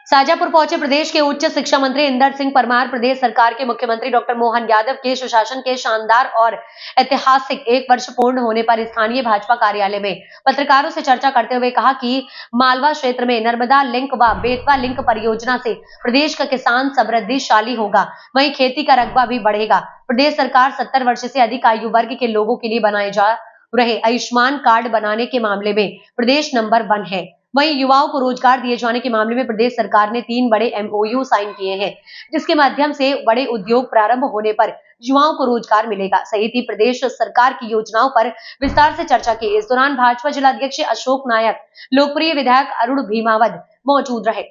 शाजापुर पहुंचे प्रदेश के उच्च शिक्षा मंत्री इंदर सिंह परमार। प्रदेश सरकार के मुख्यमंत्री डॉक्टर मोहन यादव के सुशासन के शानदार और ऐतिहासिक 1 वर्ष पूर्ण होने पर स्थानीय भाजपा कार्यालय में पत्रकारों से चर्चा करते हुए कहा कि मालवा क्षेत्र में नर्मदा लिंक व बेतवा लिंक परियोजना से प्रदेश का किसान समृद्धिशाली होगा, वहीं खेती का रकबा भी बढ़ेगा। प्रदेश सरकार 70 वर्ष से अधिक आयु वर्ग के लोगों के लिए बनाए जा रहे आयुष्मान कार्ड बनाने के मामले में प्रदेश नंबर 1 है। वहीं युवाओं को रोजगार दिए जाने के मामले में प्रदेश सरकार ने 3 बड़े MOU साइन किए हैं, जिसके माध्यम से बड़े उद्योग प्रारंभ होने पर युवाओं को रोजगार मिलेगा। सहित ही प्रदेश सरकार की योजनाओं पर विस्तार से चर्चा की। इस दौरान भाजपा जिलाध्यक्ष अशोक नायक, लोकप्रिय विधायक अरुण भीमावत मौजूद रहे।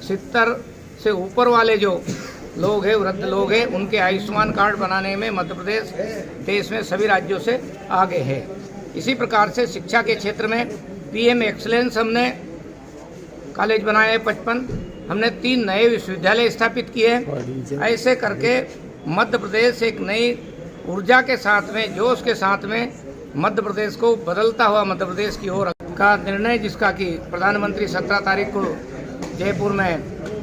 70 से ऊपर वाले जो लोग हैं, वृद्ध लोग हैं, उनके आयुष्मान कार्ड बनाने में मध्य प्रदेश देश में सभी राज्यों से आगे है। इसी प्रकार से शिक्षा के क्षेत्र में PM एक्सलेंस हमने कॉलेज बनाए हैं 55, हमने 3 नए विश्वविद्यालय स्थापित किए हैं। ऐसे करके मध्य प्रदेश एक नई ऊर्जा के साथ में, जोश के साथ में मध्य प्रदेश को बदलता हुआ मध्य प्रदेश की ओर का निर्णय, जिसका कि प्रधानमंत्री 17 तारीख को जयपुर में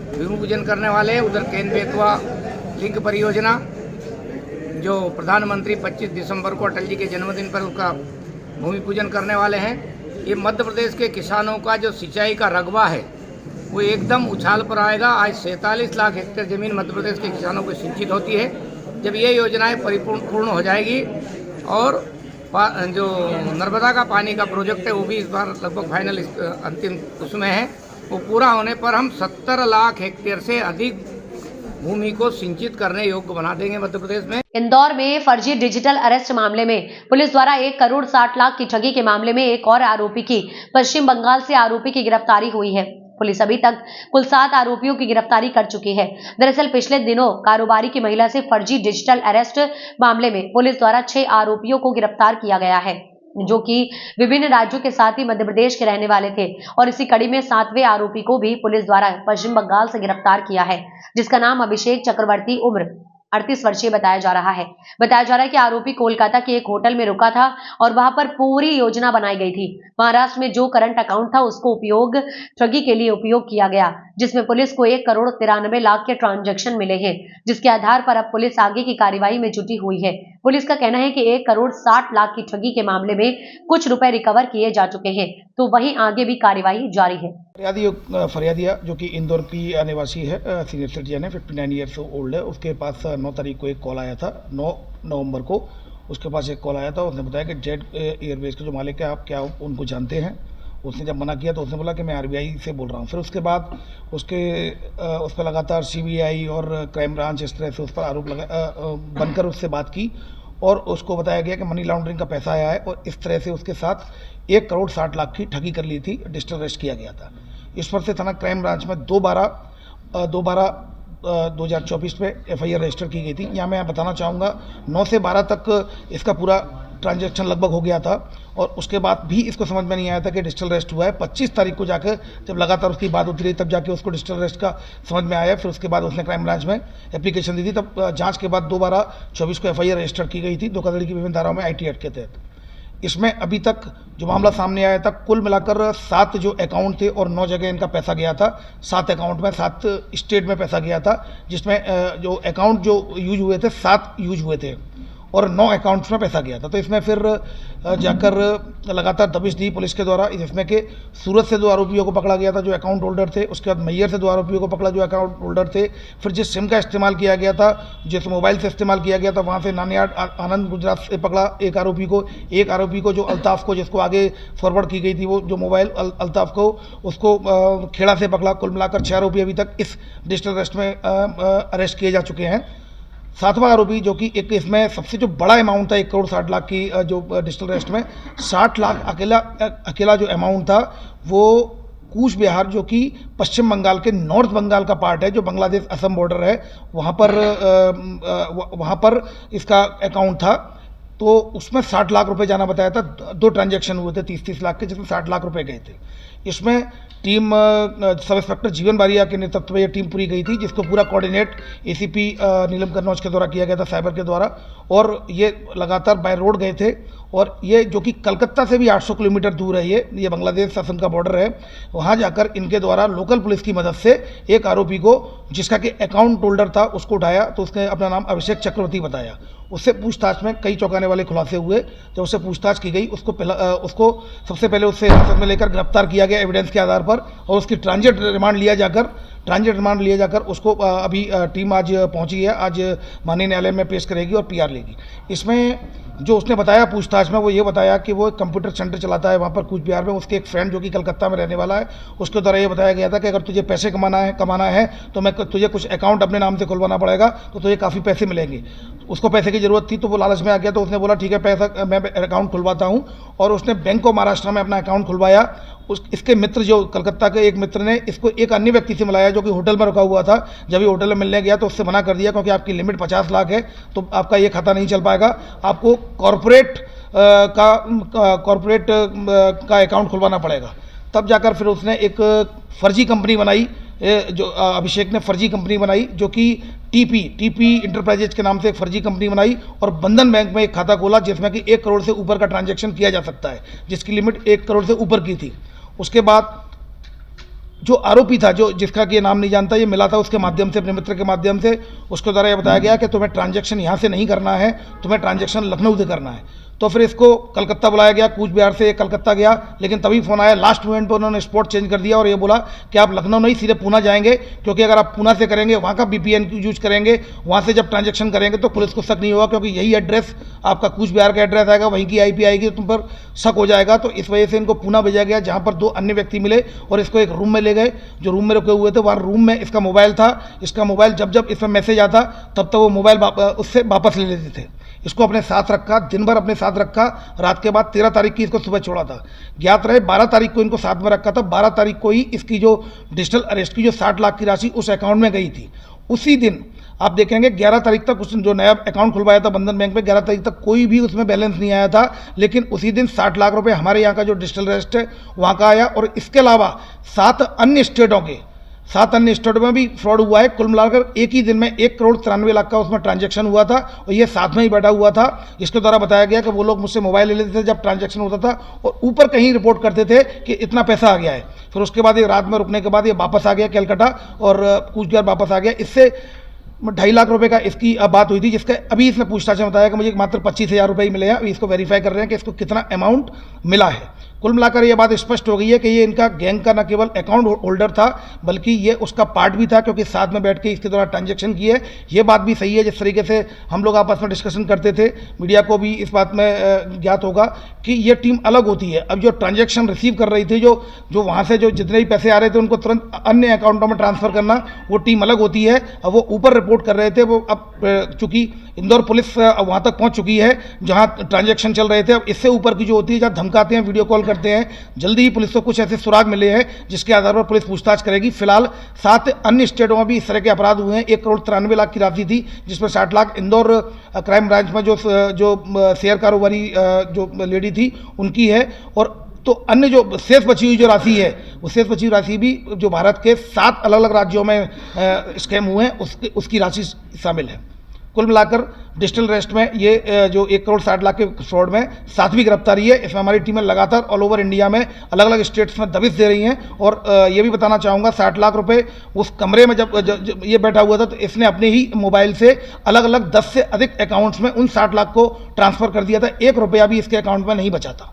भूमि पूजन करने वाले हैं। उधर केन बेतवा लिंक परियोजना जो प्रधानमंत्री 25 दिसंबर को अटल जी के जन्मदिन पर उसका भूमि पूजन करने वाले हैं। ये मध्य प्रदेश के किसानों का जो सिंचाई का रकबा है वो एकदम उछाल पर आएगा। आज 47 लाख हेक्टेयर जमीन मध्य प्रदेश के किसानों को सिंचित होती है। जब ये योजनाएं पूर्ण हो जाएगी और जो नर्मदा का पानी का प्रोजेक्ट है वो भी इस बार लगभग फाइनल अंतिम उसमें है, वो पूरा होने पर हम 70 लाख हेक्टेयर से अधिक भूमि को सिंचित करने योग्य बना देंगे मध्य प्रदेश में। इंदौर में फर्जी डिजिटल अरेस्ट मामले में पुलिस द्वारा 1 करोड़ 60 लाख की ठगी के मामले में एक और आरोपी की पश्चिम बंगाल से आरोपी की गिरफ्तारी हुई है। पुलिस अभी तक कुल 7 आरोपियों की गिरफ्तारी कर चुकी है। दरअसल पिछले दिनों कारोबारी की महिला से फर्जी डिजिटल अरेस्ट मामले में पुलिस द्वारा 6 आरोपियों को गिरफ्तार किया गया है, जो कि विभिन्न राज्यों के साथ ही मध्य प्रदेश के रहने वाले थे। और इसी कड़ी में 7वें आरोपी को भी पुलिस द्वारा पश्चिम बंगाल से गिरफ्तार किया है, जिसका नाम अभिषेक चक्रवर्ती, उम्र 38 वर्षीय बताया जा रहा है। बताया जा रहा है कि आरोपी कोलकाता के एक होटल में रुका था और वहां पर पूरी योजना बनाई गई थी। महाराष्ट्र में जो करंट अकाउंट था उसको ठगी के लिए उपयोग किया गया, जिसमें पुलिस को 1 करोड़ 93 लाख के ट्रांजैक्शन मिले हैं, जिसके आधार पर अब पुलिस आगे की कार्यवाही में जुटी हुई है। पुलिस का कहना है कि 1 करोड़ 60 लाख की ठगी के मामले में कुछ रुपए रिकवर किए जा चुके हैं, तो वहीं आगे भी कार्यवाही जारी है। फरियादिया जो कि इंदौर की निवासी है, सीनियर सिटीजन है, 59 ईयर्स ओल्ड है। उसके पास 9 तारीख को एक कॉल आया था, 9 नवंबर को उसके पास एक कॉल आया था। उसने बताया कि जेट एयरवेज के जो मालिक है, आप क्या उनको जानते हैं? उसने जब मना किया तो उसने बोला कि मैं RBI से बोल रहा हूँ। फिर उसके बाद उस पर लगातार CBI और क्राइम ब्रांच इस तरह से उस पर आरोप बनकर उससे बात की और उसको बताया गया कि मनी लॉन्ड्रिंग का पैसा आया है और इस तरह से उसके साथ 1 करोड़ 60 लाख की ठगी कर ली थी। डिजिटल अरेस्ट किया गया था। इस पर से थाना क्राइम ब्रांच में 2024 में FIR रजिस्टर की गई थी। यहाँ मैं बताना चाहूँगा 9 से 12 तक इसका पूरा ट्रांजैक्शन लगभग हो गया था और उसके बाद भी इसको समझ में नहीं आया था कि डिजिटल अरेस्ट हुआ है। 25 तारीख को जाकर जब लगातार उसकी बात होती रही तब जाके उसको डिजिटल अरेस्ट का समझ में आया। फिर उसके बाद उसने क्राइम ब्रांच में एप्लीकेशन दी थी। तब जांच के बाद 2/12/24 को FIR रजिस्टर की गई थी धोखाधड़ी की विभिन्न धाराओं में IT एक्ट के तहत। इसमें अभी तक जो मामला सामने आया था, कुल मिलाकर 7 जो अकाउंट थे और 9 जगह इनका पैसा गया था। 7 अकाउंट में 7 स्टेट में पैसा गया था, जिसमें जो अकाउंट जो यूज हुए थे 7 यूज हुए थे और 9 अकाउंट्स में पैसा गया था। तो इसमें फिर जाकर लगातार दबिश दी पुलिस के द्वारा, जिसमें कि सूरत से 2 आरोपियों को पकड़ा गया था जो अकाउंट होल्डर थे। उसके बाद मैयर से 2 आरोपियों को पकड़ा जो अकाउंट होल्डर थे। फिर जिस सिम का इस्तेमाल किया गया था, जिस मोबाइल से इस्तेमाल किया गया था, वहाँ से नानियाड आनंद गुजरात से पकड़ा एक आरोपी को जो अल्ताफ़ को, जिसको आगे फॉरवर्ड की गई थी वो जो मोबाइल अल्ताफ़ को, उसको खेड़ा से पकड़ा। कुल मिलाकर 6 आरोपी अभी तक इस डिजिटल अरेस्ट में अरेस्ट किए जा चुके हैं। 7वां आरोपी जो कि एक इसमें सबसे जो बड़ा अमाउंट था 1 करोड़ 60 लाख की, जो डिजिटल अरेस्ट में 60 लाख अकेला जो अमाउंट था वो कूच बिहार जो कि पश्चिम बंगाल के नॉर्थ बंगाल का पार्ट है, जो बांग्लादेश असम बॉर्डर है, वहाँ पर इसका अकाउंट था। तो उसमें 60 लाख रुपए जाना बताया था। 2 ट्रांजैक्शन हुए थे 30-30 लाख के, जिसमें 60 लाख रुपए गए थे। इसमें टीम सब इंस्पेक्टर जीवन बारिया के नेतृत्व में ये टीम पूरी गई थी, जिसको पूरा कोऑर्डिनेट एसीपी नीलम कन्नौज के द्वारा किया गया था, साइबर के द्वारा। और ये लगातार बाय रोड गए थे, और ये जो कि कलकत्ता से भी 800 किलोमीटर दूर है, ये बांग्लादेश शासन का बॉर्डर है, वहाँ जाकर इनके द्वारा लोकल पुलिस की मदद से एक आरोपी को, जिसका कि अकाउंट होल्डर था, उसको उठाया। तो उसने अपना नाम अभिषेक चक्रवर्ती बताया। उससे पूछताछ में कई चौंकाने वाले खुलासे हुए। जब उससे पूछताछ की गई, उसको सबसे पहले उससे हिरासत में लेकर गिरफ्तार किया गया एविडेंस के आधार पर, और उसकी ट्रांजिट रिमांड लिया जाकर उसको अभी टीम आज पहुंची है, आज माननीय न्यायालय में पेश करेगी और पीआर लेगी। इसमें जो उसने बताया पूछताछ में, वो ये बताया कि वो कंप्यूटर सेंटर चलाता है वहाँ पर कूच बिहार में। उसके एक फ्रेंड जो कि कलकत्ता में रहने वाला है, उसके द्वारा ये बताया गया था कि अगर तुझे पैसे कमाना है तो तुझे कुछ अकाउंट अपने नाम से खुलवाना पड़ेगा, तो तुझे काफ़ी पैसे मिलेंगे। उसको पैसे की ज़रूरत थी, तो वो लालच में आ गया। तो उसने बोला ठीक है, पैसा मैं अकाउंट खुलवाता हूँ, और उसने बैंक ऑफ महाराष्ट्र में अपना अकाउंट खुलवाया। इसके मित्र, जो कलकत्ता के एक मित्र ने इसको एक अन्य व्यक्ति से मिलाया जो कि होटल में रुका हुआ था। जब ये होटल में मिलने गया तो उससे मना कर दिया, क्योंकि आपकी लिमिट 50 लाख है, तो आपका ये खाता नहीं चल पाएगा, आपको कॉरपोरेट का अकाउंट खुलवाना पड़ेगा। तब जाकर फिर उसने एक फर्जी कंपनी बनाई, जो अभिषेक ने फर्जी कंपनी बनाई, जो कि टीपी इंटरप्राइजेज के नाम से एक फर्जी कंपनी बनाई, और बंधन बैंक में एक खाता खोला, जिसमें कि 1 करोड़ से ऊपर का ट्रांजैक्शन किया जा सकता है, जिसकी लिमिट 1 करोड़ से ऊपर की थी। उसके बाद जो आरोपी था, जिसका कि ये नाम नहीं जानता, ये मिला था उसके माध्यम से, अपने मित्र के माध्यम से। उसके द्वारा ये बताया गया कि तुम्हें ट्रांजैक्शन यहाँ से नहीं करना है, तुम्हें ट्रांजैक्शन लखनऊ से करना है। तो फिर इसको कलकत्ता बुलाया गया, कूच बिहार से कलकत्ता गया, लेकिन तभी फ़ोन आया, लास्ट मोमेंट पर उन्होंने स्पॉट चेंज कर दिया और ये बोला कि आप लखनऊ नहीं, सीधे पूना जाएंगे, क्योंकि अगर आप पूना से करेंगे, वहाँ का VPN यूज करेंगे, वहाँ से जब ट्रांजैक्शन करेंगे तो पुलिस को शक नहीं होगा, क्योंकि यही एड्रेस आपका कूच बिहार का एड्रेस आएगा, वहीं की IP आएगी, तुम पर शक हो जाएगा। तो इस वजह से इनको पूना भेजा गया, जहाँ पर 2 अन्य व्यक्ति मिले और इसको एक रूम में ले गए। जो रूम में रुके हुए थे, वहाँ रूम में इसका मोबाइल था। इसका मोबाइल जब इसमें मैसेज आता, तब वो मोबाइल उससे वापस ले लेते थे। इसको अपने साथ रखा, दिन भर अपने साथ रखा। रात के बाद 13 तारीख की इसको सुबह छोड़ा था। ज्ञात रहे 12 तारीख को इनको साथ में रखा था। 12 तारीख को ही इसकी जो डिजिटल अरेस्ट की जो 60 लाख की राशि उस अकाउंट में गई थी। उसी दिन आप देखेंगे 11 तारीख तक उस जो नया अकाउंट खुलवाया था बंधन बैंक में, 11 तारीख तक कोई भी उसमें बैलेंस नहीं आया था, लेकिन उसी दिन 60 लाख रुपए हमारे यहाँ का जो डिजिटल अरेस्ट है वहाँ का आया। और इसके अलावा 7 अन्य स्टेटों में भी फ्रॉड हुआ है। कुल मिलाकर एक ही दिन में 1 करोड़ 93 लाख का उसमें ट्रांजैक्शन हुआ था, और ये साथ में ही बैठा हुआ था। इसके द्वारा बताया गया कि वो लोग मुझसे मोबाइल ले लेते थे जब ट्रांजैक्शन होता था, और ऊपर कहीं रिपोर्ट करते थे कि इतना पैसा आ गया है। फिर उसके बाद ये रात में रुकने के बाद ये वापस आ गया कलकत्ता, और कूच बिहार वापस आ गया। इससे 2.5 लाख रुपए का इसकी बात हुई थी, जिसका अभी इसने पूछताछ में बताया कि मुझे मात्र 25,000 रुपये ही मिले हैं। अभी इसको वेरीफाई कर रहे हैं कि इसको कितना अमाउंट मिला है। कुल मिलाकर ये बात स्पष्ट हो गई है कि ये इनका गैंग का न केवल अकाउंट होल्डर था, बल्कि ये उसका पार्ट भी था, क्योंकि साथ में बैठ के इसके द्वारा ट्रांजैक्शन किए। ये बात भी सही है, जिस तरीके से हम लोग आपस में डिस्कशन करते थे, मीडिया को भी इस बात में ज्ञात होगा कि ये टीम अलग होती है। अब जो ट्रांजैक्शन रिसीव कर रही थी, जो वहाँ से जो जितने भी पैसे आ रहे थे उनको तुरंत अन्य अकाउंटों में ट्रांसफ़र करना, वो टीम अलग होती है। अब वो ऊपर रिपोर्ट कर रहे थे, वो अब चूँकि इंदौर पुलिस वहाँ तक पहुँच चुकी है जहाँ ट्रांजैक्शन चल रहे थे। अब इससे ऊपर की जो होती है, जहाँ धमकाते हैं, वीडियो कॉल करते हैं, जल्दी ही पुलिस को कुछ ऐसे सुराग मिले हैं जिसके आधार पर पुलिस पूछताछ करेगी। फिलहाल 7 अन्य स्टेटों में भी इस तरह के अपराध हुए हैं। 1 करोड़ 93 लाख की राशि थी, जिसमें 60 लाख इंदौर क्राइम ब्रांच में जो शेयर कारोबारी जो लेडी थी उनकी है। और तो अन्य जो शेष बची हुई जो राशि है, वो शेष बची हुई राशि भी जो भारत के 7 अलग अलग राज्यों में स्कैम हुए हैं उसकी राशि शामिल है। कुल मिलाकर डिजिटल अरेस्ट में ये जो 1 करोड़ 60 लाख के फ्रॉड में 7वीं गिरफ्तारी है। इसमें हमारी टीमें लगातार ऑल ओवर इंडिया में अलग अलग स्टेट्स में दबिश दे रही हैं। और ये भी बताना चाहूँगा, 60 लाख रुपए उस कमरे में जब ये बैठा हुआ था, तो इसने अपने ही मोबाइल से अलग अलग 10 से अधिक अकाउंट्स में उन 60 लाख को ट्रांसफ़र कर दिया था। 1 रुपया भी इसके अकाउंट में नहीं बचा था।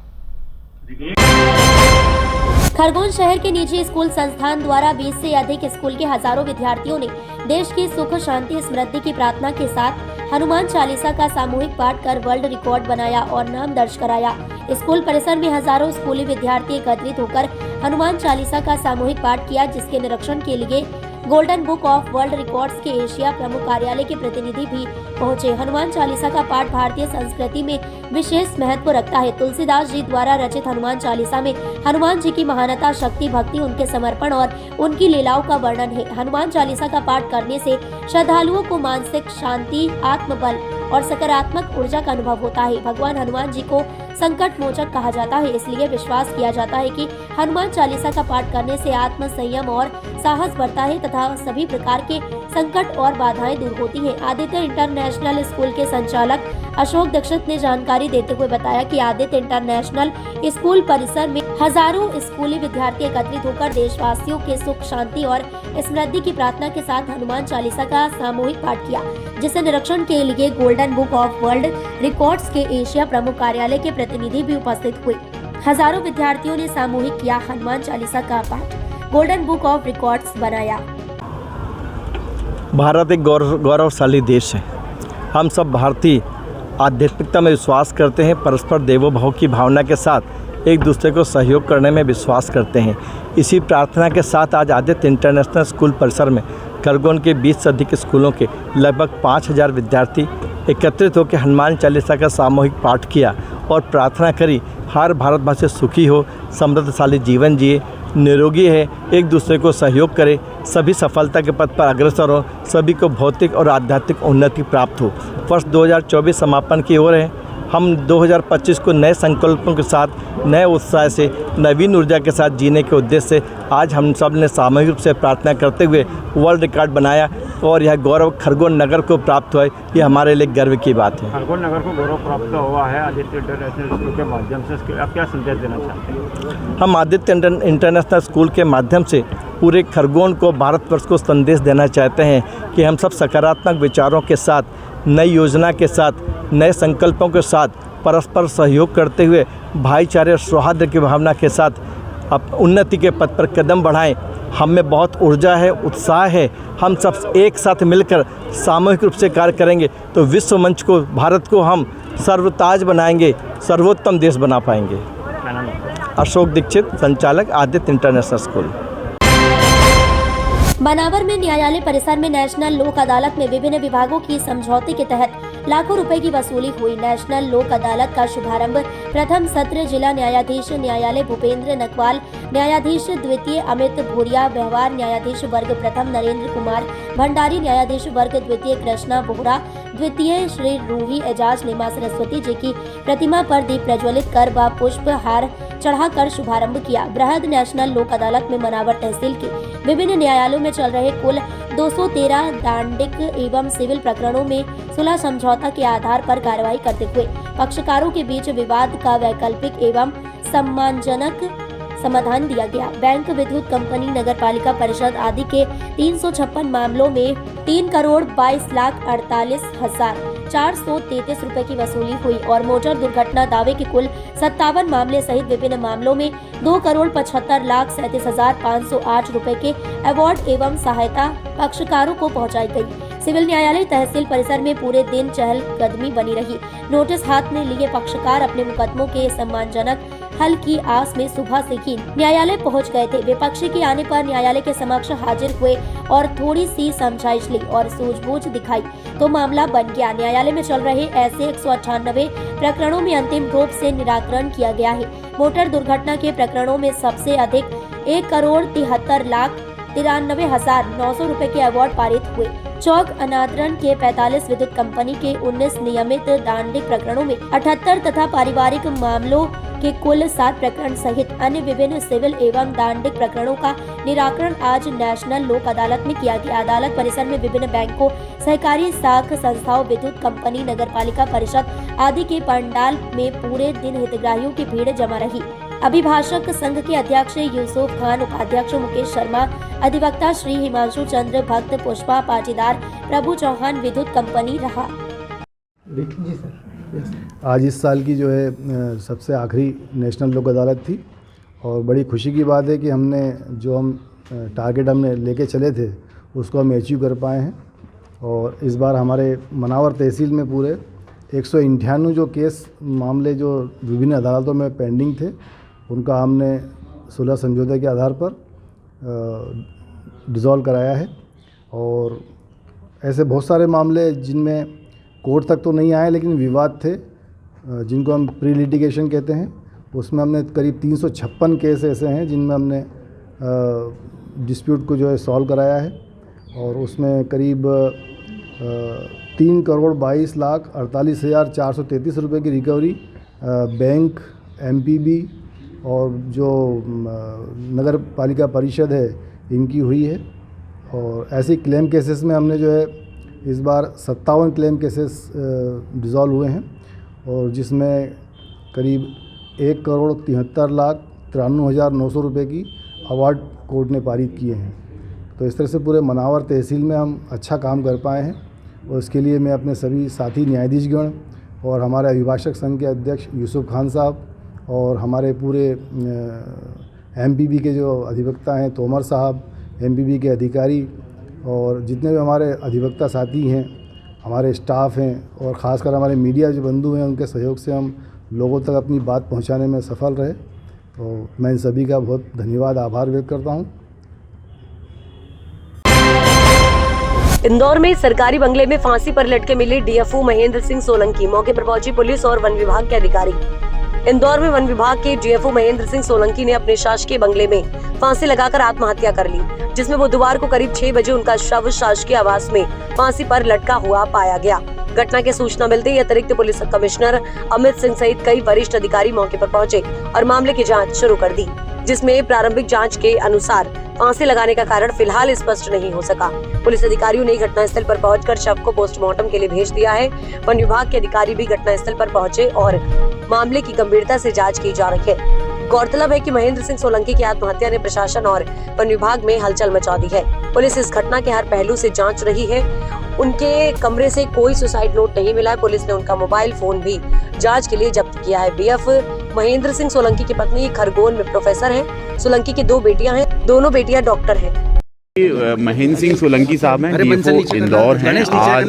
खरगोन शहर के निजी स्कूल संस्थान द्वारा 20 से अधिक स्कूल के हजारों विद्यार्थियों ने देश की सुख शांति समृद्धि की प्रार्थना के साथ हनुमान चालीसा का सामूहिक पाठ कर वर्ल्ड रिकॉर्ड बनाया और नाम दर्ज कराया। स्कूल परिसर में हजारों स्कूली विद्यार्थी एकत्रित होकर हनुमान चालीसा का सामूहिक पाठ किया, जिसके निरीक्षण के लिए golden book of world records के एशिया प्रमुख कार्यालय के प्रतिनिधि भी पहुंचे। हनुमान चालीसा का पाठ भारतीय संस्कृति में विशेष महत्व रखता है। तुलसीदास जी द्वारा रचित हनुमान चालीसा में हनुमान जी की महानता, शक्ति, भक्ति, उनके समर्पण और उनकी लीलाओं का वर्णन है। हनुमान चालीसा का पाठ करने से श्रद्धालुओं को मानसिक शांति, आत्मबल और सकारात्मक ऊर्जा का अनुभव होता है। भगवान हनुमान जी को संकट मोचक कहा जाता है, इसलिए विश्वास किया जाता है कि हनुमान चालीसा का पाठ करने से आत्म संयम और साहस बढ़ता है तथा सभी प्रकार के संकट और बाधाएं दूर होती हैं। आदित्य इंटरनेशनल स्कूल के संचालक अशोक दीक्षित ने जानकारी देते हुए बताया कि आदित्य इंटरनेशनल स्कूल परिसर में हजारों स्कूली विद्यार्थी एकत्रित होकर देशवासियों के सुख, शांति और समृद्धि की प्रार्थना के साथ हनुमान चालीसा का सामूहिक पाठ किया, जिसे निरीक्षण के लिए golden book of world records के एशिया प्रमुख कार्यालय के प्रतिनिधि भी उपस्थित हुए। हजारों विद्यार्थियों ने सामूहिक किया हनुमान चालीसा का पाठ, गोल्डन बुक ऑफ रिकॉर्ड्स बनाया। भारत एक गौरवशाली देश है। हम सब भारतीय आध्यात्मिकता में विश्वास करते हैं, परस्पर देवोभाव की भावना के साथ एक दूसरे को सहयोग करने में विश्वास करते हैं। इसी प्रार्थना के साथ आज आदित्य इंटरनेशनल स्कूल परिसर में खरगोन के 20 से अधिक स्कूलों के लगभग 5000 विद्यार्थी एकत्रित होकर हनुमान चालीसा का सामूहिक पाठ किया और प्रार्थना करी, हर भारतवासी सुखी हो, समृद्धशाली जीवन जिए, निरोगी है, एक दूसरे को सहयोग करे, सभी सफलता के पथ पर अग्रसर हो, सभी को भौतिक और आध्यात्मिक उन्नति प्राप्त हो। वर्ष 2024 समापन की ओर है। हम 2025 को नए संकल्पों के साथ, नए उत्साह से, नवीन ऊर्जा के साथ जीने के उद्देश्य से आज हम सब ने सामूहिक रूप से प्रार्थना करते हुए वर्ल्ड रिकॉर्ड बनाया और यह गौरव खरगोन नगर को प्राप्त हुआ। ये हमारे लिए गर्व की बात है। खरगोन नगर को गौरव प्राप्त हुआ है आदित्य इंटरनेशनल स्कूल के माध्यम से। आप क्या संदेश देना चाहते हैं? हम आदित्य इंटरनेशनल स्कूल के माध्यम से पूरे खरगोन को, भारतवर्ष को संदेश देना चाहते हैं कि हम सब सकारात्मक विचारों के साथ, नई योजना के साथ, नए संकल्पों के साथ परस्पर सहयोग करते हुए भाईचारे और सौहार्द की भावना के साथ उन्नति के पथ पर कदम बढ़ाएं। हम में बहुत ऊर्जा है, उत्साह है। हम सब एक साथ मिलकर सामूहिक रूप से कार्य करेंगे तो विश्व मंच को, भारत को हम सर्वताज बनाएंगे, सर्वोत्तम देश बना पाएंगे। अशोक दीक्षित, संचालक, आदित्य इंटरनेशनल स्कूल। बनावर में न्यायालय परिसर में नेशनल लोक अदालत में विभिन्न विभागों की समझौते के तहत लाखों रुपए की वसूली हुई। नेशनल लोक अदालत का शुभारंभ प्रथम सत्र जिला न्यायाधीश न्यायालय भूपेंद्र नकवाल, न्यायाधीश द्वितीय अमित भूरिया, व्यवहार न्यायाधीश वर्ग प्रथम नरेंद्र कुमार भंडारी, न्यायाधीश वर्ग द्वितीय कृष्णा बोहरा, द्वितीय श्री रूही एजाज ने मां सरस्वती जी की प्रतिमा पर दीप प्रज्वलित कर व पुष्प हार चढ़ाकर शुभारंभ किया। बृहद नेशनल लोक अदालत में मनावर तहसील के विभिन्न न्यायालयों में चल रहे कुल 213 दांडिक एवं सिविल प्रकरणों में सुलह समझौता के आधार पर कार्रवाई करते हुए पक्षकारों के बीच विवाद का वैकल्पिक एवं सम्मानजनक समाधान दिया गया। बैंक, विद्युत कंपनी, नगर पालिका परिषद आदि के 356 मामलों में 3,48,48,433 रुपए की वसूली हुई और मोटर दुर्घटना दावे के कुल 57 मामले सहित विभिन्न मामलों में 2,75,37,508 रुपए के अवार्ड एवं सहायता पक्षकारों को पहुंचाई गई। सिविल न्यायालय तहसील परिसर में पूरे दिन चहलकदमी बनी रही। नोटिस हाथ में लिए पक्षकार अपने मुकदमों के सम्मानजनक हल की आस में सुबह से ही न्यायालय पहुंच गए थे। विपक्षी के आने पर न्यायालय के समक्ष हाजिर हुए और थोड़ी सी समझाइश ली और सूझबूझ दिखाई तो मामला बन गया। न्यायालय में चल रहे ऐसे 198 प्रकरणों में अंतिम रूप से निराकरण किया गया है। मोटर दुर्घटना के प्रकरणों में सबसे अधिक 1,73,93,900 रुपए के अवार्ड पारित हुए। चौक अनादरण के 45, विद्युत कंपनी के 19, नियमित दांडिक प्रकरणों में 78 तथा पारिवारिक मामलों के कुल 7 प्रकरण सहित अन्य विभिन्न सिविल एवं दांडिक प्रकरणों का निराकरण आज नेशनल लोक अदालत में किया गया। अदालत परिसर में विभिन्न बैंकों, सहकारी साख संस्थाओं, विद्युत कंपनी, नगर पालिका परिषद आदि के पंडाल में पूरे दिन हितग्राहियों की भीड़ जमा रही। अभिभाषक संघ के अध्यक्ष यूसुफ खान, उपाध्यक्ष मुकेश शर्मा, अधिवक्ता श्री हिमांशु चंद्र भक्त, पुष्पा पाटीदार, प्रभु चौहान विद्युत कंपनी रहा। आज इस साल की जो है सबसे आखिरी नेशनल लोक अदालत थी और बड़ी खुशी की बात है कि हमने जो टारगेट हमने लेके चले थे उसको हम अचीव कर पाए हैं। और इस बार हमारे मनावर तहसील में पूरे 198 जो केस मामले जो विभिन्न अदालतों में पेंडिंग थे उनका हमने सुलह समझौते के आधार पर डिसॉल्व कराया है। और ऐसे बहुत सारे मामले जिनमें कोर्ट तक तो नहीं आए लेकिन विवाद थे, जिनको हम प्री लिटिगेशन कहते हैं, उसमें हमने करीब 356 केस ऐसे हैं जिनमें हमने डिस्प्यूट को जो है सॉल्व कराया है। और उसमें करीब 3,22,48,433 रुपये की रिकवरी बैंक, एमपीबी और जो नगर पालिका परिषद है इनकी हुई है। और ऐसे क्लेम केसेस में हमने जो है इस बार 57 क्लेम केसेस डिज़ॉल्व हुए हैं और जिसमें करीब 1,73,93,900 रुपये की अवार्ड कोर्ट ने पारित किए हैं। तो इस तरह से पूरे मनावर तहसील में हम अच्छा काम कर पाए हैं और इसके लिए मैं अपने सभी साथी न्यायाधीशगण और हमारे अभिभाषक संघ के अध्यक्ष यूसुफ खान साहब और हमारे पूरे एमपीबी के जो अधिवक्ता हैं तोमर साहब, एमपीबी के अधिकारी और जितने भी हमारे अधिवक्ता साथी हैं, हमारे स्टाफ हैं और ख़ासकर हमारे मीडिया जो बंधु हैं, उनके सहयोग से हम लोगों तक अपनी बात पहुंचाने में सफल रहे। तो मैं इन सभी का बहुत धन्यवाद, आभार व्यक्त करता हूं। इंदौर में सरकारी बंगले में फांसी पर लटके मिले डीएफओ महेंद्र सिंह सोलंकी। मौके पर पहुंची पुलिस और वन विभाग के अधिकारी। इंदौर में वन विभाग के डीएफओ महेंद्र सिंह सोलंकी ने अपने शासकीय बंगले में फांसी लगाकर आत्महत्या कर ली, जिसमें बुधवार को करीब 6 बजे उनका शव शासकीय आवास में फांसी पर लटका हुआ पाया गया। घटना की सूचना मिलते ही अतिरिक्त पुलिस कमिश्नर अमित सिंह सहित कई वरिष्ठ अधिकारी मौके पर पहुंचे और मामले की जांच शुरू कर दी, जिसमें प्रारंभिक जांच के अनुसार फांसी लगाने का कारण फिलहाल स्पष्ट नहीं हो सका। पुलिस अधिकारियों ने घटनास्थल पर पहुंचकर शव को पोस्टमार्टम के लिए भेज दिया है। वन विभाग के अधिकारी भी घटनास्थल पर पहुंचे और मामले की गंभीरता से जांच की जा रही है। गौरतलब है कि महेंद्र सिंह सोलंकी की आत्महत्या ने प्रशासन और वन विभाग में हलचल मचा दी है। पुलिस इस घटना के हर पहलू से जांच रही है। उनके कमरे से कोई सुसाइड नोट नहीं मिला है। पुलिस ने उनका मोबाइल फोन भी जांच के लिए जब्त किया है। डीएफ महेंद्र सिंह सोलंकी की पत्नी खरगोन में प्रोफेसर हैं। सोलंकी की 2 बेटियां हैं, दोनों बेटियां डॉक्टर हैं। महेंद्र सिंह सोलंकी साहब हैं, डीएफओ इंदौर हैं। आज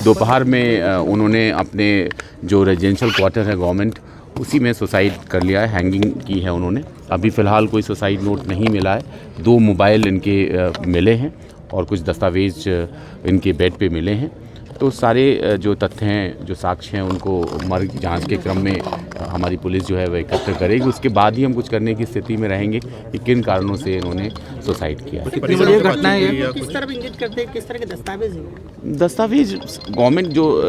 दोपहर में उन्होंने अपने जो रेजिडेंशियल क्वार्टर है गवर्नमेंट, उसी में सुसाइड कर लिया है, हैंगिंग की है उन्होंने। अभी फ़िलहाल कोई सुसाइड नोट नहीं मिला है। 2 मोबाइल इनके मिले हैं और कुछ दस्तावेज इनके बेड पे मिले हैं। तो सारे जो तथ्य हैं, जो साक्ष्य हैं, उनको मर्ग जांच के क्रम में हमारी पुलिस जो है वह एकत्र करेगी। उसके बाद ही हम कुछ करने की स्थिति में रहेंगे कि किन कारणों से इन्होंने सुसाइड किया। कितनी बड़ी घटना है ये? किस तरह इंगित करते हैं, किस तरह के दस्तावेज हैं? दस्तावेज गवर्नमेंट जो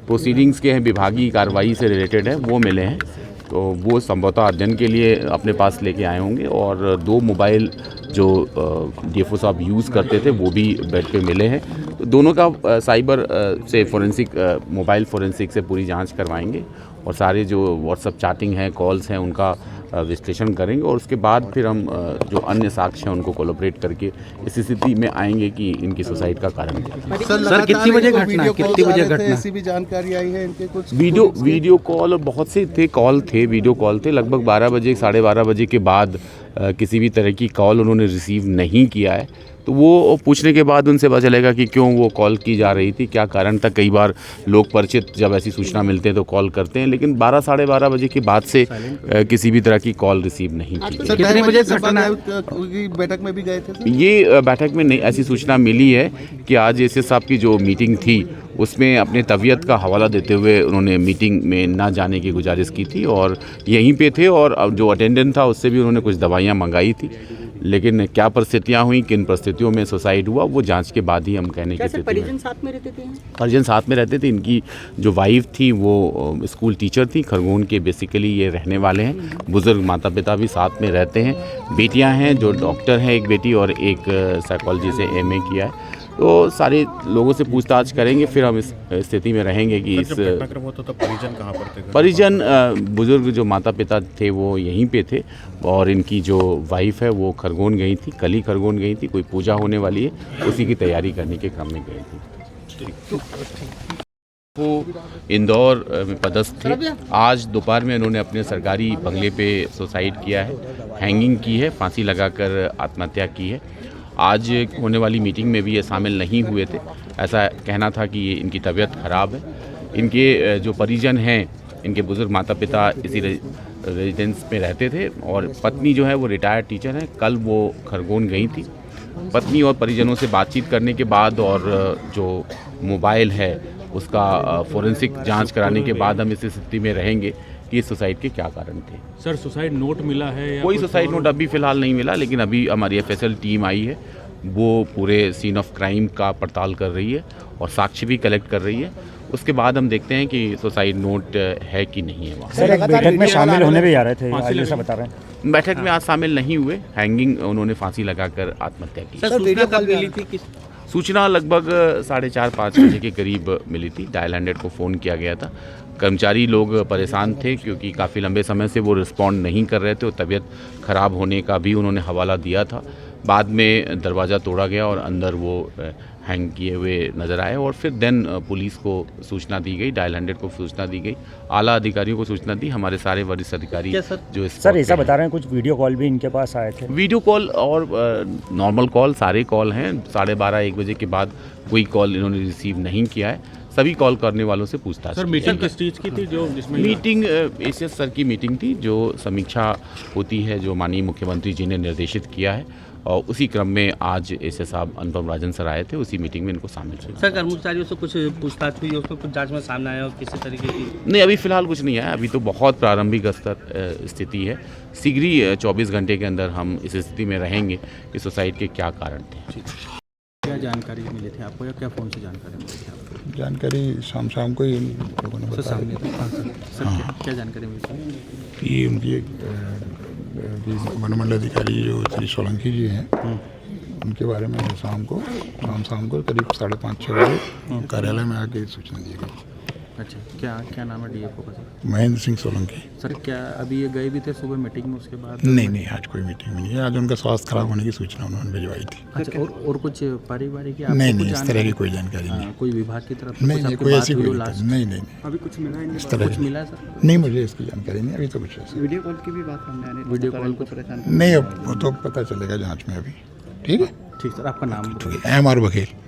प्रोसीडिंग्स के हैं, विभागीय कार्रवाई से रिलेटेड है, वो मिले हैं। तो वो संभवतः अध्ययन के लिए अपने पास लेके आए होंगे। और 2 मोबाइल जो डीएफओ साहब यूज़ करते थे वो भी बेड पे मिले हैं। तो दोनों का साइबर से फोरेंसिक मोबाइल फोरेंसिक से पूरी जांच करवाएंगे और सारे जो व्हाट्सएप चैटिंग है, कॉल्स हैं, उनका विश्लेषण करेंगे और उसके बाद फिर हम जो अन्य साक्ष्य हैं उनको कोलैबोरेट करके इस स्थिति में आएंगे कि इनकी सुसाइड का कारण क्या है। सर कितनी बजे घटना है? कितनी बजे घटना? ऐसी भी जानकारी आई है इनके कुछ? वीडियो कॉल बहुत से थे, वीडियो कॉल थे। लगभग 12 बजे, 12:30 बजे के बाद किसी भी तरह की कॉल उन्होंने रिसीव नहीं किया है। तो वो पूछने के बाद उनसे पता चलेगा कि क्यों वो कॉल की जा रही थी, क्या कारण था। कई बार लोग परिचित जब ऐसी सूचना मिलते हैं तो कॉल करते हैं, लेकिन 12, 12:30 बजे के बाद से किसी भी तरह की कॉल रिसीव नहीं की गई। कितने बजे घटना? बैठक में भी गए थे? ये बैठक में नहीं ऐसी सूचना मिली है कि आज एसएस साहब की जो मीटिंग थी उसमें अपने तबीयत का हवाला देते हुए उन्होंने मीटिंग में ना जाने की गुजारिश की थी और यहीं पे थे। और जो अटेंडेंट था उससे भी उन्होंने कुछ दवाइयाँ मंगाई थी, लेकिन क्या परिस्थितियाँ हुई, किन परिस्थितियों में सुसाइड हुआ, वो जांच के बाद ही हम कहने की स्थिति में। परिजन साथ में रहते थे? परिजन साथ में रहते थे। इनकी जो वाइफ थी वो स्कूल टीचर थी, खरगोन के बेसिकली ये रहने वाले हैं। बुजुर्ग माता पिता भी साथ में रहते हैं। बेटियां हैं जो डॉक्टर हैं, एक बेटी और एक साइकोलॉजी से MA किया है। तो सारे लोगों से पूछताछ करेंगे, फिर हम इस स्थिति में रहेंगे कि इस परिजन कहाँ पर थे? परिजन बुजुर्ग जो माता पिता थे वो यहीं पे थे और इनकी जो वाइफ है वो खरगोन गई थी, कल ही खरगोन गई थी। कोई पूजा होने वाली है, उसी की तैयारी करने के क्रम में गई थी। वो इंदौर में पदस्थ थे। आज दोपहर में उन्होंने अपने सरकारी बंगले पे सुसाइड किया है, हैंगिंग की है, फांसी लगाकर आत्महत्या की है। आज होने वाली मीटिंग में भी ये शामिल नहीं हुए थे। ऐसा कहना था कि ये इनकी तबीयत ख़राब है। इनके जो परिजन हैं, इनके बुज़ुर्ग माता पिता इसी रेजिडेंस में रहते थे और पत्नी जो है वो रिटायर्ड टीचर है। कल वो खरगोन गई थी। पत्नी और परिजनों से बातचीत करने के बाद और जो मोबाइल है उसका फोरेंसिक जांच कराने के बाद हम इस स्थिति में रहेंगे कि सुसाइड के क्या कारण थे। सर सुसाइड नोट मिला है या कोई सुसाइड नोट अभी फ़िलहाल नहीं मिला, लेकिन अभी हमारी FSL टीम आई है वो पूरे सीन ऑफ क्राइम का पड़ताल कर रही है और साक्ष्य भी कलेक्ट कर रही है। उसके बाद हम देखते हैं कि सुसाइड नोट है कि नहीं है वहाँ। सर एक बैठक में शामिल होने भी आ रहे थे, आज ऐसा बता रहे हैं। बैठक में आज शामिल नहीं हुए, हैंगिंग उन्होंने फांसी लगाकर आत्महत्या की। सर वीडियो कॉल मिली थी सूचना लगभग 4:30-5 बजे के करीब मिली थी। डायल 100 को फ़ोन किया गया था। कर्मचारी लोग परेशान थे क्योंकि काफ़ी लंबे समय से वो रिस्पॉन्ड नहीं कर रहे थे और तबीयत ख़राब होने का भी उन्होंने हवाला दिया था। बाद में दरवाज़ा तोड़ा गया और अंदर वो हैंग किए हुए नज़र आए और फिर देन पुलिस को सूचना दी गई, डायल 100 को सूचना दी गई, आला अधिकारियों को सूचना दी, हमारे सारे वरिष्ठ अधिकारी जो सर ऐसा बता रहे हैं कुछ वीडियो कॉल भी इनके पास आए थे। वीडियो कॉल और नॉर्मल कॉल सारे कॉल हैं। 12:30-1 बजे के बाद कोई कॉल इन्होंने रिसीव नहीं किया है। सभी कॉल करने वालों से पूछताछ। सर मीटिंग किस चीज़ की थी जो जिसमें मीटिंग एसीएस सर की मीटिंग थी जो समीक्षा होती है, जो माननीय मुख्यमंत्री जी ने निर्देशित किया है और उसी क्रम में आज एसीएस साहब अनुपम राजन सर आए थे, उसी मीटिंग में इनको शामिल किया। सर कर्मचारियों से कुछ पूछताछ हुई, उसमें कुछ जांच में सामने आया और किसी तरीके की? नहीं, अभी फिलहाल कुछ नहीं आया। अभी तो बहुत प्रारंभिक स्तर स्थिति है। शीघ्र ही 24 घंटे के अंदर हम इस स्थिति में रहेंगे कि सुसाइड के क्या कारण थे। क्या जानकारी मिली थी आपको या क्या फ़ोन से जानकारी मिली थी आपको? जानकारी शाम को ही लोगों ने बताया। सर क्या जानकारी मिली थी? कि उनकी वनमंडल अधिकारी जो श्री सोलंकी जी हैं, उनके बारे में शाम को करीब 5:30-6 बजे कार्यालय में आके सूचना दी गई। अच्छा, क्या नाम है डीएफओ का सर? महेंद्र सिंह सोलंकी। सर क्या अभी ये गए भी थे सुबह मीटिंग में, उसके बाद? नहीं, आज कोई मीटिंग में नहीं है। आज उनका स्वास्थ्य खराब होने की सूचना उन्होंने भिजवाई थी। अच्छा, और कुछ पारिवारिक? नहीं, इस तरह की कोई जानकारी नहीं। कोई विभाग की तरफ नहीं, कोई ऐसी कोई नहीं। अभी कुछ मिला है? इस तरह कुछ मिला है सर? नहीं, मुझे इसकी जानकारी नहीं अभी तो कुछ ऐसा। वीडियो कॉल की भी बात सामने आ रही है? वीडियो कॉल को परेशान नहीं, अब वो तो पता चलेगा जाँच में अभी। ठीक है सर, आपका नाम? MR बघेल।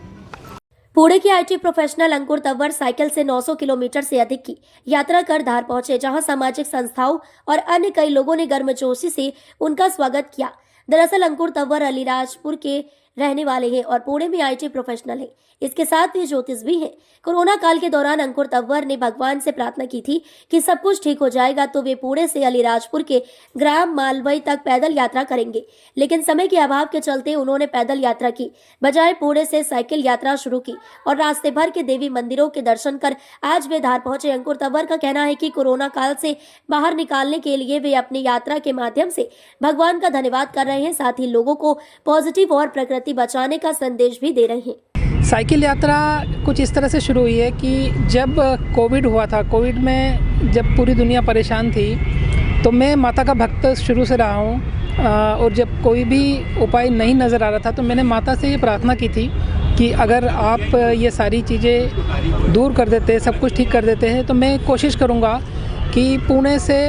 पुणे के IT professional Ankur Tanwar cycle से 900 किलोमीटर से अधिक की यात्रा कर धार पहुंचे, जहां सामाजिक संस्थाओं और अन्य कई लोगों ने गर्मजोशी से उनका स्वागत किया। दरअसल अंकुर तंवर अलीराजपुर के रहने वाले हैं और पुणे में आईटी प्रोफेशनल हैं। इसके साथ वे ज्योतिष भी हैं। कोरोना काल के दौरान अंकुर तंवर ने भगवान से प्रार्थना की थी कि सब कुछ ठीक हो जाएगा तो वे पुणे से अलीराजपुर के ग्राम मालवई तक पैदल यात्रा करेंगे, लेकिन समय के अभाव के चलते उन्होंने पैदल यात्रा की बजाय पुणे से साइकिल यात्रा शुरू की और रास्ते भर के देवी मंदिरों के दर्शन कर आज वे धार पहुंचे। अंकुर तंवर का कहना है कि कोरोना काल से बाहर निकालने के लिए वे अपनी यात्रा के माध्यम से भगवान का धन्यवाद कर रहे हैं, साथ ही लोगों को पॉजिटिव और प्रकृति बचाने का संदेश भी दे रहे हैं। साइकिल यात्रा कुछ इस तरह से शुरू हुई है कि जब कोविड हुआ था, कोविड में जब पूरी दुनिया परेशान थी तो मैं माता का भक्त शुरू से रहा हूँ और जब कोई भी उपाय नहीं नज़र आ रहा था तो मैंने माता से ये प्रार्थना की थी कि अगर आप ये सारी चीज़ें दूर कर देते, सब कुछ ठीक कर देते हैं तो मैं कोशिश करूँगा कि पुणे से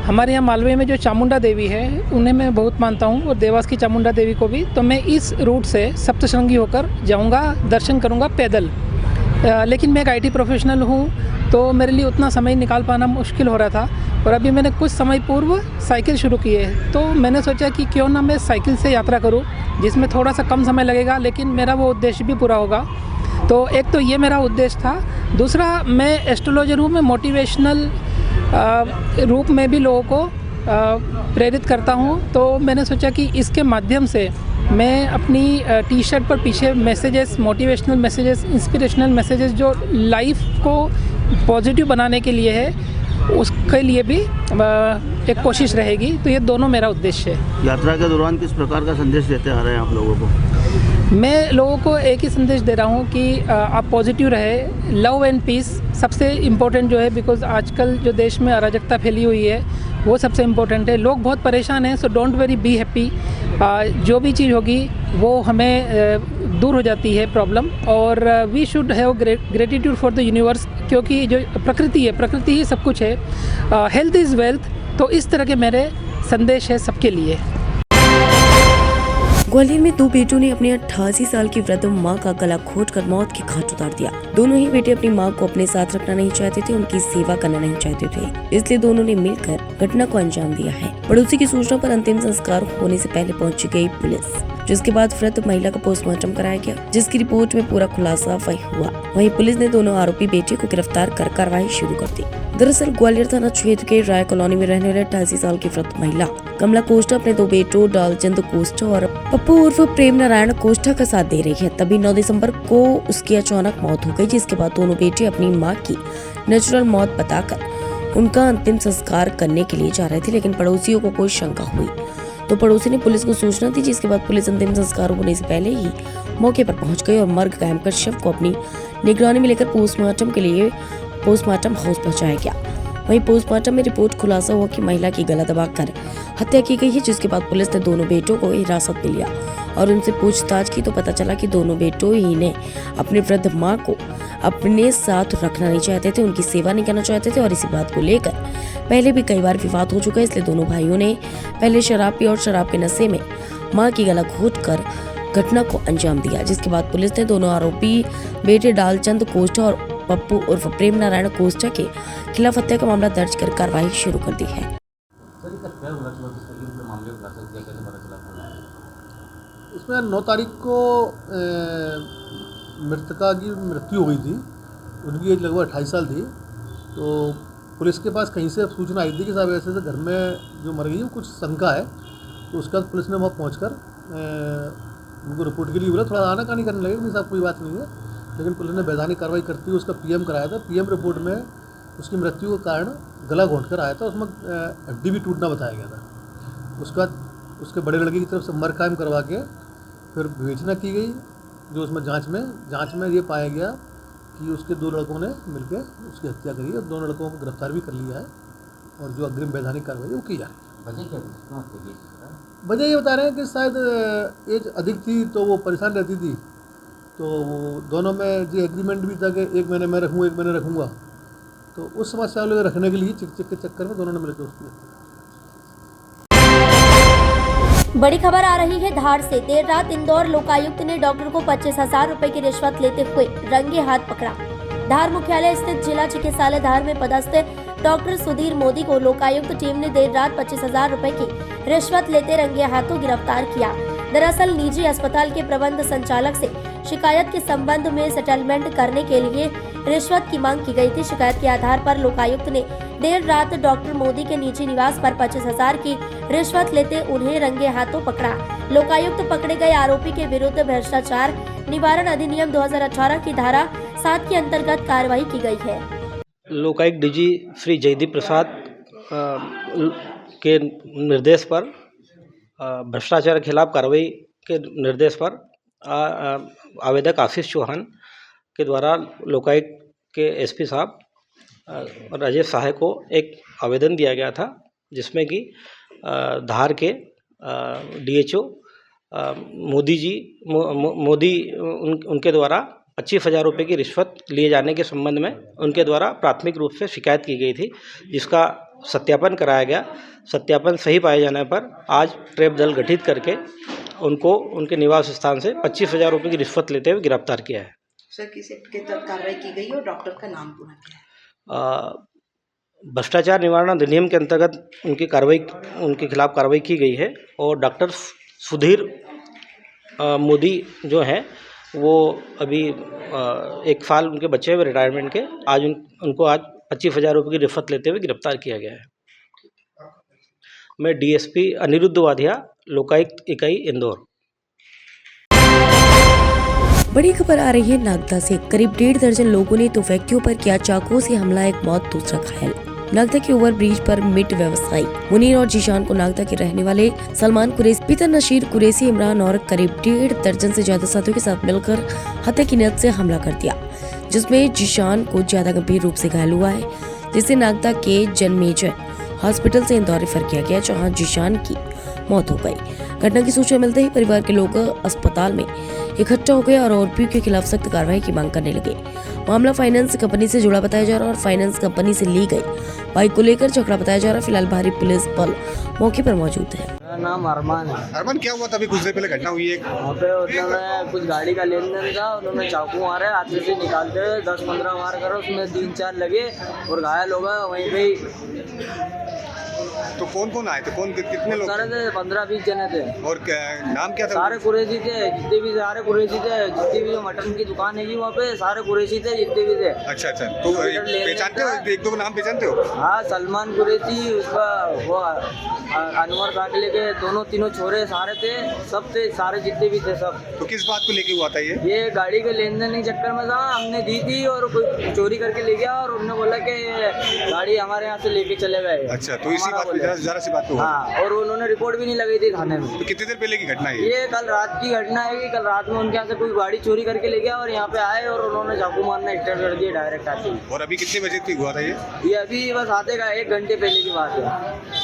हमारे यहाँ मालवे में जो चामुंडा देवी है उन्हें मैं बहुत मानता हूँ और देवास की चामुंडा देवी को भी, तो मैं इस रूट से सप्तशृंगी होकर जाऊँगा, दर्शन करूँगा पैदल। लेकिन मैं एक आईटी प्रोफेशनल हूँ तो मेरे लिए उतना समय निकाल पाना मुश्किल हो रहा था और अभी मैंने कुछ समय पूर्व साइकिल शुरू की है तो मैंने सोचा कि क्यों ना मैं साइकिल से यात्रा करूँ जिसमें थोड़ा सा कम समय लगेगा लेकिन मेरा वो उद्देश्य भी पूरा होगा। तो एक तो ये मेरा उद्देश्य था। दूसरा, मैं एस्ट्रोलॉजर हूँ, मैं मोटिवेशनल रूप में भी लोगों को प्रेरित करता हूँ, तो मैंने सोचा कि इसके माध्यम से मैं अपनी टी शर्ट पर पीछे messages, motivational messages, inspirational messages जो लाइफ को पॉजिटिव बनाने के लिए है उसके लिए भी एक कोशिश रहेगी। तो ये दोनों मेरा उद्देश्य है। यात्रा के दौरान किस प्रकार का संदेश देते आ रहे हैं आप लोगों को? मैं लोगों को एक ही संदेश दे रहा हूँ कि आप पॉजिटिव रहे, लव एंड पीस सबसे इम्पोर्टेंट जो है, बिकॉज़ आजकल जो देश में अराजकता फैली हुई है वो सबसे इम्पोर्टेंट है। लोग बहुत परेशान हैं, so don't very be happy. जो भी चीज़ होगी वो हमें दूर हो जाती है प्रॉब्लम, और we should have gratitude for the universe, क्योंकि जो प्रकृति है, प्रकृति ही सब कुछ है। Health is wealth. तो इस तरह के मेरे संदेश है सबके लिए। ग्वालियर में दो बेटों ने अपनी 88 साल की वृद्ध मां का गला घोंटकर मौत के घाट उतार दिया। दोनों ही बेटे अपनी मां को अपने साथ रखना नहीं चाहते थे, उनकी सेवा करना नहीं चाहते थे, इसलिए दोनों ने मिलकर घटना को अंजाम दिया है। पड़ोसी की सूचना पर अंतिम संस्कार होने से पहले पहुंच गई पुलिस, जिसके बाद वृद्ध महिला का पोस्टमार्टम कराया गया, जिसकी रिपोर्ट में पूरा खुलासा वही हुआ। वहीं पुलिस ने दोनों आरोपी बेटे को गिरफ्तार कर कार्रवाई शुरू कर दी। दरअसल ग्वालियर थाना क्षेत्र के राय कॉलोनी में रहने वाले 88 साल की वृद्ध महिला कमला कोस्टा अपने दो बेटों डालचंद कोस्टा और पप्पू उर्फ प्रेम नारायण कोष्ठा का साथ दे रही है। तभी 9 दिसंबर को उसकी अचानक मौत हो गई, जिसके बाद दोनों बेटे अपनी मां की नेचुरल मौत बताकर उनका अंतिम संस्कार करने के लिए जा रहे थे, लेकिन पड़ोसियों को कोई शंका हुई तो पड़ोसी ने पुलिस को सूचना दी, जिसके बाद पुलिस अंतिम संस्कार होने से पहले ही मौके पर पहुंच गई और मर्ग कायम कर शव को अपनी निगरानी में लेकर पोस्टमार्टम के लिए पोस्टमार्टम हाउस पहुंचाया गया। वहीं पोस्टमार्टम में रिपोर्ट खुलासा हुआ कि महिला की गला दबाकर हत्या की गई है, जिसके बाद पुलिस ने दोनों बेटों को हिरासत में लिया और उनसे पूछताछ की तो पता चला कि दोनों बेटों ही ने अपनी वृद्ध मां को अपने साथ रखना नहीं चाहते थे, उनकी सेवा नहीं करना चाहते थे और इसी बात को लेकर पहले भी कई बार विवाद हो चुका है। इसलिए दोनों भाइयों ने पहले शराब पी और शराब के नशे में मां की गला घोंटकर घटना को अंजाम दिया, जिसके बाद पुलिस ने दोनों आरोपी बेटे डालचंद कोष्ठा और पप्पू उर्फ प्रेम नारायण कोष्ठा के खिलाफ हत्या का मामला दर्ज कर कार्रवाई शुरू कर दी है। इसमें 9 तारीख को मृतका की मृत्यु हो गई थी। उनकी एज लगभग 28 साल थी। तो पुलिस के पास कहीं से सूचना आई थी कि साहब ऐसे घर में जो मर गई है कुछ शंका है। तो उसके बाद पुलिस ने वहाँ पहुँचकर उनको रिपोर्ट के लिए बोला, थोड़ा आनाकानी करने लगे कि साहब कोई बात नहीं है, लेकिन पुलिस ने वैधानिक कार्रवाई करती हुए उसका पीएम कराया था। पीएम रिपोर्ट में उसकी मृत्यु का कारण गला घोंटकर आया था, उसमें हड्डी भी टूटना बताया गया था। उसके बाद उसके बड़े लड़के की तरफ से मर्ग कायम करवा के फिर विवेचना की गई, जो उसमें जांच में ये पाया गया कि उसके 2 लड़कों ने मिलकर उसकी हत्या करी है। दोनों लड़कों को गिरफ्तार भी कर लिया है और जो अग्रिम वैधानिक कार्रवाई है वो की जा रही है। वजह ये बता रहे हैं कि शायद एज अधिक थी तो वो परेशान रहती थी, तो वो दोनों में जो एग्रीमेंट भी था कि 1 महीने मैं रखूँगा 1 महीने रखूँगा, तो उस समस्या को रखने के लिए चिक के चक्कर में दोनों ने मिलकर उसकी हत्या। बड़ी खबर आ रही है धार से। देर रात इंदौर लोकायुक्त ने डॉक्टर को 25,000 रुपए की रिश्वत लेते हुए रंगे हाथ पकड़ा। धार मुख्यालय स्थित जिला चिकित्सालय धार में पदस्थ डॉक्टर सुधीर मोदी को लोकायुक्त टीम ने देर रात 25,000 रुपए की रिश्वत लेते रंगे हाथों गिरफ्तार किया। दरअसल निजी अस्पताल के प्रबंध संचालक से शिकायत के संबंध में सेटलमेंट करने के लिए रिश्वत की मांग की गई थी। शिकायत के आधार पर लोकायुक्त ने देर रात डॉक्टर मोदी के निजी निवास पर 25,000 की रिश्वत लेते उन्हें रंगे हाथों पकड़ा। लोकायुक्त पकड़े गए आरोपी के विरुद्ध भ्रष्टाचार निवारण अधिनियम 2018 की धारा 7 के अंतर्गत कार्रवाई की गई है। लोकायुक्त डीजी श्री जयदीप प्रसाद के निर्देश पर भ्रष्टाचार के खिलाफ कार्रवाई के निर्देश पर आवेदक आशीष चौहान के द्वारा लोकायुक्त के एसपी साहब राजेश साहे को एक आवेदन दिया गया था, जिसमें कि धार के डीएचओ मोदी उनके द्वारा 25,000 रुपये की रिश्वत लिए जाने के संबंध में उनके द्वारा प्राथमिक रूप से शिकायत की गई थी, जिसका सत्यापन कराया गया। सत्यापन सही पाए जाने पर आज ट्रैप दल गठित करके उनको उनके निवास स्थान से 25,000 रुपये की रिश्वत लेते हुए गिरफ्तार किया है। सर, किस एक्ट के तहत कार्रवाई की गई और डॉक्टर का नाम पूरा क्या है? भ्रष्टाचार निवारण अधिनियम के अंतर्गत उनके खिलाफ कार्रवाई की गई है और डॉक्टर सुधीर मोदी जो हैं वो अभी 1 साल उनके बच्चे हुए रिटायरमेंट के, आज उनको आज 25,000 रुपये की रिश्वत लेते हुए गिरफ्तार किया गया है। मैं डीएसपी अनिरुद्ध वाधिया, लोकायुक्त इकाई इंदौर। बड़ी खबर आ रही है नागदा से। करीब 1.5 दर्जन लोगों ने 2 व्यक्तियों पर किया चाकुओं से हमला, एक मौत दूसरा घायल। नागदा के ओवर ब्रिज पर मिट व्यवसायी मुनीर और जीशान को नागदा के रहने वाले सलमान कुरैशी, पिता नशीर कुरैशी, इमरान और करीब 1.5 दर्जन से ज्यादा साथियों के साथ मिलकर हत्या की नीयत से हमला कर दिया, जिसमें जीशान को ज्यादा गंभीर रूप से घायल हुआ है, जिसे नागदा के जनमेजर हॉस्पिटल से इंदौर रेफर किया गया, जहाँ जीशान की मौत हो गई। घटना की सूचना मिलते ही परिवार के लोग अस्पताल में इकट्ठा हो गए और आरोपियों के खिलाफ सख्त कार्रवाई की मांग करने लगे। मामला फाइनेंस कंपनी से जुड़ा बताया जा रहा और फाइनेंस कंपनी से ली गई बाइक को लेकर झगड़ा बताया जा रहा। फिलहाल भारी पुलिस बल मौके पर मौजूद है। मेरा नाम अरमान है। अरमान, क्या हुआ था अभी कुछ देर पहले घटना हुई है? वहाँ पे उन्होंने कुछ गाड़ी का लेन देन था, उन्होंने चाकू मारे, हाथ से निकालते हुए 10-15 मार कर उसमें 3-4 लगे और घायल हो गए वहीं पे। तो कौन कौन आए थे, कौन कितने लोग सारे थे 15-20 जने थे। और नाम क्या था? सारे कुरैशी थे, जितने भी सारे कुरैशी थे, जितनी भी मटन की दुकान है वहाँ पे सारे कुरैशी थे जितने भी थे। अच्छा अच्छा, तो पहचानते हो, एक दो नाम पहचानते हो? हाँ, सलमान कुरैशी, उसका वो अनवर काकले के दोनों तीनों छोरे सारे थे, सब थे, सारे जितने भी थे सब। तो किस बात को लेके हुआ था ये गाड़ी के लेन देन के चक्कर में था, हमने दी थी और कोई चोरी करके ले गया और उन्होंने बोला कि गाड़ी हमारे यहाँ से लेके चले गए। अच्छा, तो इसी बात पे जरा सी बात हुआ। हाँ, और उन्होंने रिपोर्ट भी नहीं लगाई थी थाने में। तो कितनी देर पहले की घटना है ये कल रात की घटना है कि कल रात में उनके यहाँ से कोई गाड़ी चोरी करके ले गया और यहाँ पे आए और उन्होंने चाकू मारना स्टार्ट कर दिया डायरेक्ट आके। और अभी कितने बजे की हुआ था ये? ये अभी बस आते का 1 घंटे पहले की बात है।